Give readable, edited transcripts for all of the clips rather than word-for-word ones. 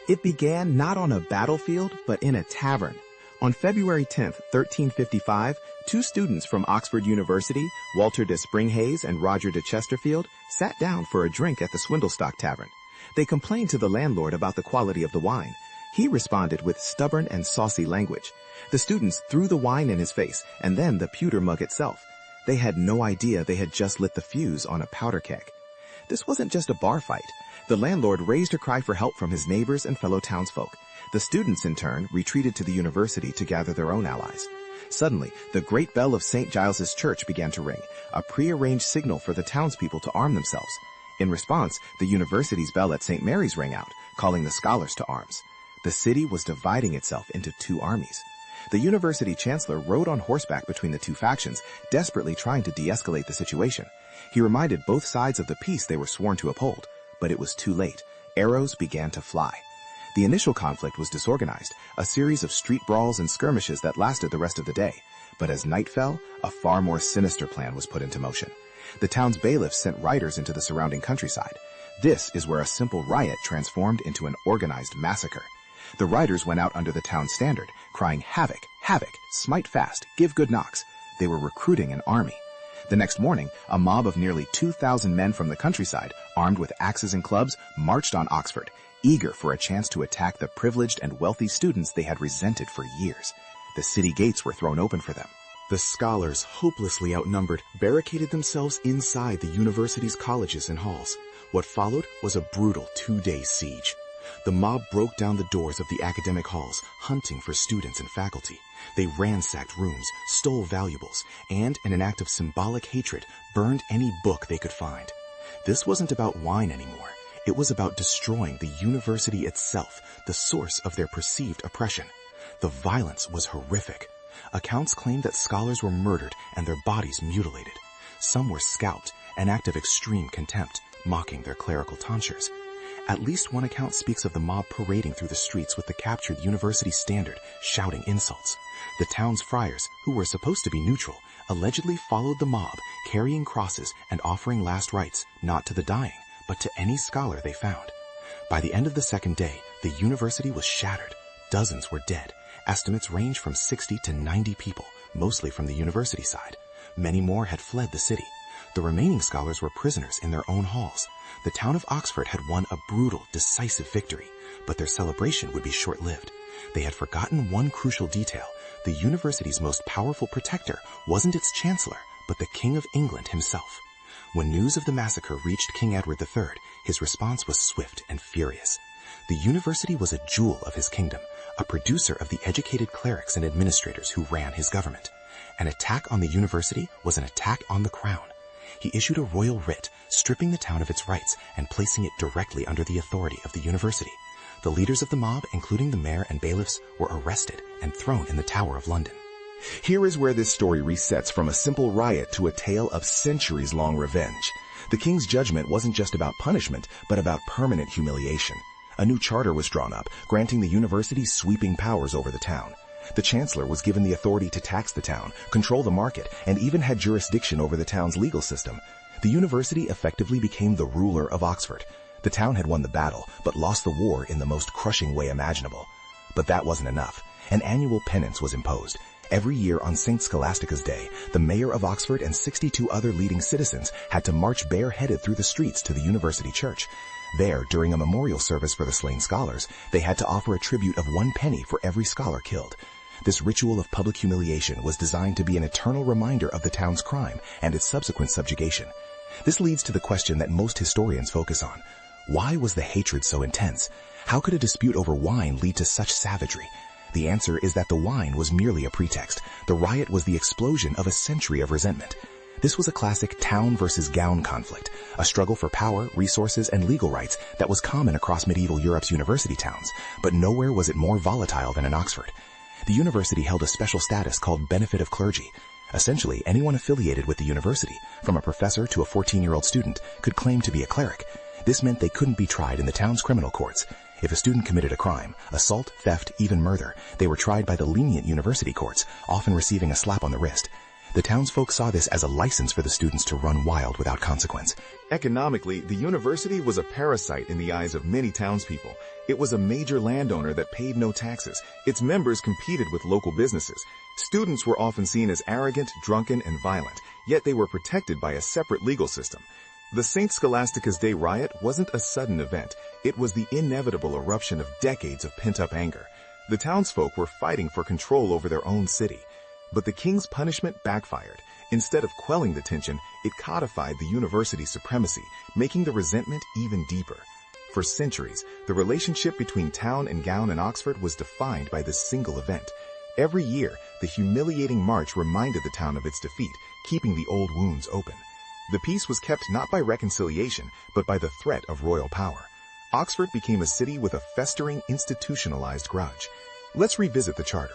It began not on a battlefield, but in a tavern. On February 10, 1355, two students from Oxford University, Walter de Springhayes and Roger de Chesterfield, sat down for a drink at the Swindlestock Tavern. They complained to the landlord about the quality of the wine. He responded with stubborn and saucy language. The students threw the wine in his face, and then the pewter mug itself. They had no idea they had just lit the fuse on a powder keg. This wasn't just a bar fight. The landlord raised a cry for help from his neighbors and fellow townsfolk. The students, in turn, retreated to the university to gather their own allies. Suddenly, the great bell of St. Giles's Church began to ring, a prearranged signal for the townspeople to arm themselves. In response, the university's bell at St. Mary's rang out, calling the scholars to arms. The city was dividing itself into two armies. The university chancellor rode on horseback between the two factions, desperately trying to de-escalate the situation. He reminded both sides of the peace they were sworn to uphold, but it was too late. Arrows began to fly. The initial conflict was disorganized, a series of street brawls and skirmishes that lasted the rest of the day. But as night fell, a far more sinister plan was put into motion. The town's bailiffs sent riders into the surrounding countryside. This is where a simple riot transformed into an organized massacre. The riders went out under the town standard, crying havoc, havoc, smite fast, give good knocks. They were recruiting an army. The next morning, a mob of nearly 2,000 men from the countryside, armed with axes and clubs, marched on Oxford, eager for a chance to attack the privileged and wealthy students they had resented for years. The city gates were thrown open for them. The scholars, hopelessly outnumbered, barricaded themselves inside the university's colleges and halls. What followed was a brutal 2-day siege. The mob broke down the doors of the academic halls, hunting for students and faculty. They ransacked rooms, stole valuables, and, in an act of symbolic hatred, burned any book they could find. This wasn't about wine anymore. It was about destroying the university itself, the source of their perceived oppression. The violence was horrific. Accounts claimed that scholars were murdered and their bodies mutilated. Some were scalped, an act of extreme contempt, mocking their clerical tonsures. At least one account speaks of the mob parading through the streets with the captured university standard, shouting insults. The town's friars, who were supposed to be neutral, allegedly followed the mob, carrying crosses and offering last rites, not to the dying, but to any scholar they found. By the end of the second day, the university was shattered. Dozens were dead. Estimates range from 60 to 90 people, mostly from the university side. Many more had fled the city. The remaining scholars were prisoners in their own halls. The town of Oxford had won a brutal, decisive victory, but their celebration would be short-lived. They had forgotten one crucial detail. The university's most powerful protector wasn't its chancellor, but the King of England himself. When news of the massacre reached King Edward III, his response was swift and furious. The university was a jewel of his kingdom, a producer of the educated clerics and administrators who ran his government. An attack on the university was an attack on the crown. He issued a royal writ, stripping the town of its rights and placing it directly under the authority of the university. The leaders of the mob, including the mayor and bailiffs, were arrested and thrown in the Tower of London. Here is where this story resets from a simple riot to a tale of centuries-long revenge. The king's judgment wasn't just about punishment, but about permanent humiliation. A new charter was drawn up, granting the university sweeping powers over the town. The chancellor was given the authority to tax the town, control the market, and even had jurisdiction over the town's legal system. The university effectively became the ruler of Oxford. The town had won the battle, but lost the war in the most crushing way imaginable. But that wasn't enough. An annual penance was imposed. Every year on St. Scholastica's Day, the mayor of Oxford and 62 other leading citizens had to march bareheaded through the streets to the university church. There, during a memorial service for the slain scholars, they had to offer a tribute of 1 penny for every scholar killed. This ritual of public humiliation was designed to be an eternal reminder of the town's crime and its subsequent subjugation. This leads to the question that most historians focus on. Why was the hatred so intense? How could a dispute over wine lead to such savagery? The answer is that the wine was merely a pretext. The riot was the explosion of a century of resentment. This was a classic town versus gown conflict, a struggle for power, resources, and legal rights that was common across medieval Europe's university towns, but nowhere was it more volatile than in Oxford. The university held a special status called benefit of clergy. Essentially, anyone affiliated with the university, from a professor to a 14-year-old student, could claim to be a cleric. This meant they couldn't be tried in the town's criminal courts. If a student committed a crime, assault, theft, even murder, they were tried by the lenient university courts, often receiving a slap on the wrist. The townsfolk saw this as a license for the students to run wild without consequence. Economically, the university was a parasite in the eyes of many townspeople. It was a major landowner that paid no taxes. Its members competed with local businesses. Students were often seen as arrogant, drunken, and violent, yet they were protected by a separate legal system. The St. Scholastica's Day Riot wasn't a sudden event. It was the inevitable eruption of decades of pent-up anger. The townsfolk were fighting for control over their own city. But the king's punishment backfired. Instead of quelling the tension, it codified the university's supremacy, making the resentment even deeper. For centuries, the relationship between town and gown in Oxford was defined by this single event. Every year, the humiliating march reminded the town of its defeat, keeping the old wounds open. The peace was kept not by reconciliation, but by the threat of royal power. Oxford became a city with a festering, institutionalized grudge. Let's revisit the charter.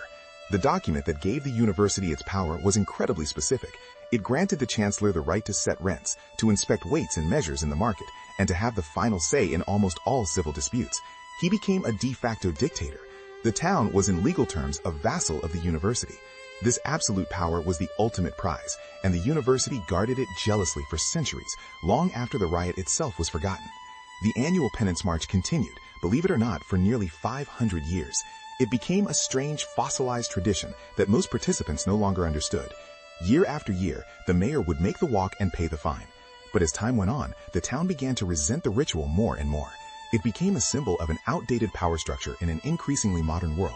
The document that gave the university its power was incredibly specific. It granted the chancellor the right to set rents, to inspect weights and measures in the market, and to have the final say in almost all civil disputes. He became a de facto dictator. The town was in legal terms a vassal of the university. This absolute power was the ultimate prize, and the university guarded it jealously for centuries, long after the riot itself was forgotten. The annual penance march continued, believe it or not, for nearly 500 years. It became a strange fossilized tradition that most participants no longer understood. Year after year, the mayor would make the walk and pay the fine. But as time went on, the town began to resent the ritual more and more. It became a symbol of an outdated power structure in an increasingly modern world.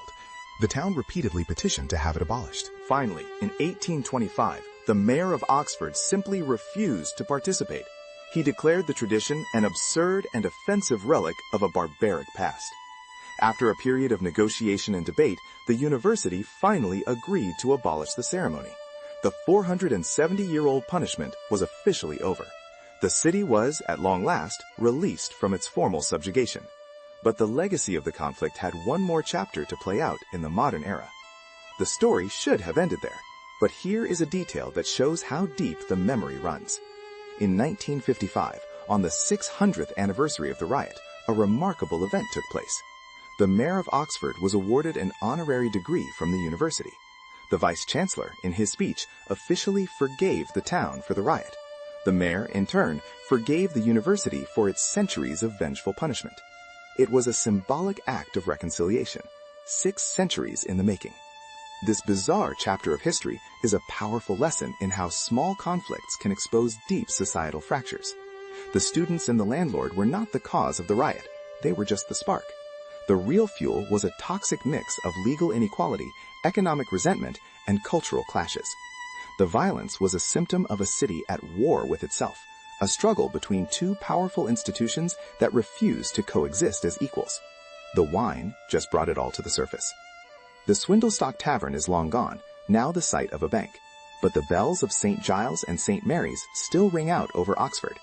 The town repeatedly petitioned to have it abolished. Finally, in 1825, the mayor of Oxford simply refused to participate. He declared the tradition an absurd and offensive relic of a barbaric past. After a period of negotiation and debate, the university finally agreed to abolish the ceremony. The 470-year-old punishment was officially over. The city was, at long last, released from its formal subjugation. But the legacy of the conflict had one more chapter to play out in the modern era. The story should have ended there, but here is a detail that shows how deep the memory runs. In 1955, on the 600th anniversary of the riot, a remarkable event took place. The mayor of Oxford was awarded an honorary degree from the university. The vice-chancellor, in his speech, officially forgave the town for the riot. The mayor, in turn, forgave the university for its centuries of vengeful punishment. It was a symbolic act of reconciliation, 6 centuries in the making. This bizarre chapter of history is a powerful lesson in how small conflicts can expose deep societal fractures. The students and the landlord were not the cause of the riot. They were just the spark. The real fuel was a toxic mix of legal inequality, economic resentment, and cultural clashes. The violence was a symptom of a city at war with itself, a struggle between 2 powerful institutions that refused to coexist as equals. The wine just brought it all to the surface. The Swindlestock Tavern is long gone, now the site of a bank, but the bells of St. Giles and St. Mary's still ring out over Oxford.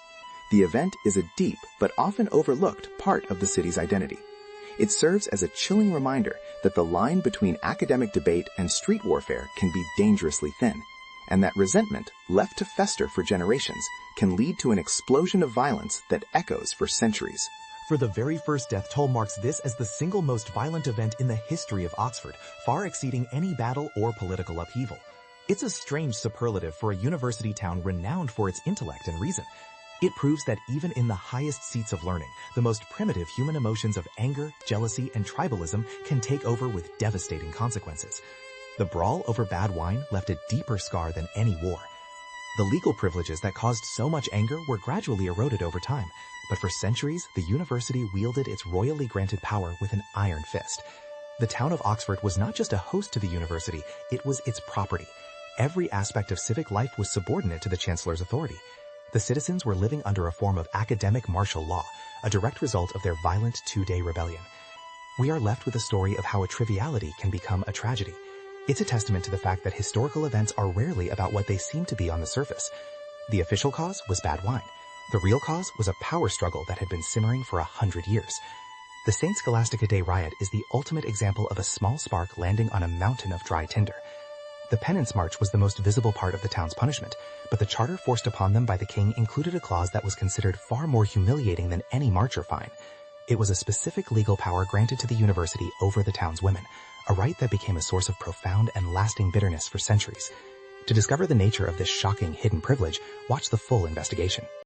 The event is a deep but often overlooked part of the city's identity. It serves as a chilling reminder that the line between academic debate and street warfare can be dangerously thin, and that resentment, left to fester for generations, can lead to an explosion of violence that echoes for centuries. For the very first death toll marks this as the single most violent event in the history of Oxford, far exceeding any battle or political upheaval. It's a strange superlative for a university town renowned for its intellect and reason. It proves that even in the highest seats of learning, the most primitive human emotions of anger, jealousy, and tribalism can take over with devastating consequences. The brawl over bad wine left a deeper scar than any war. The legal privileges that caused so much anger were gradually eroded over time, but for centuries, the university wielded its royally granted power with an iron fist. The town of Oxford was not just a host to the university, it was its property. Every aspect of civic life was subordinate to the chancellor's authority. The citizens were living under a form of academic martial law, a direct result of their violent 2-day rebellion. We are left with a story of how a triviality can become a tragedy. It's a testament to the fact that historical events are rarely about what they seem to be on the surface. The official cause was bad wine. The real cause was a power struggle that had been simmering for 100 years. The St. Scholastica Day Riot is the ultimate example of a small spark landing on a mountain of dry tinder. The penance march was the most visible part of the town's punishment, but the charter forced upon them by the king included a clause that was considered far more humiliating than any march or fine. It was a specific legal power granted to the university over the town's women, a right that became a source of profound and lasting bitterness for centuries. To discover the nature of this shocking hidden privilege, watch the full investigation.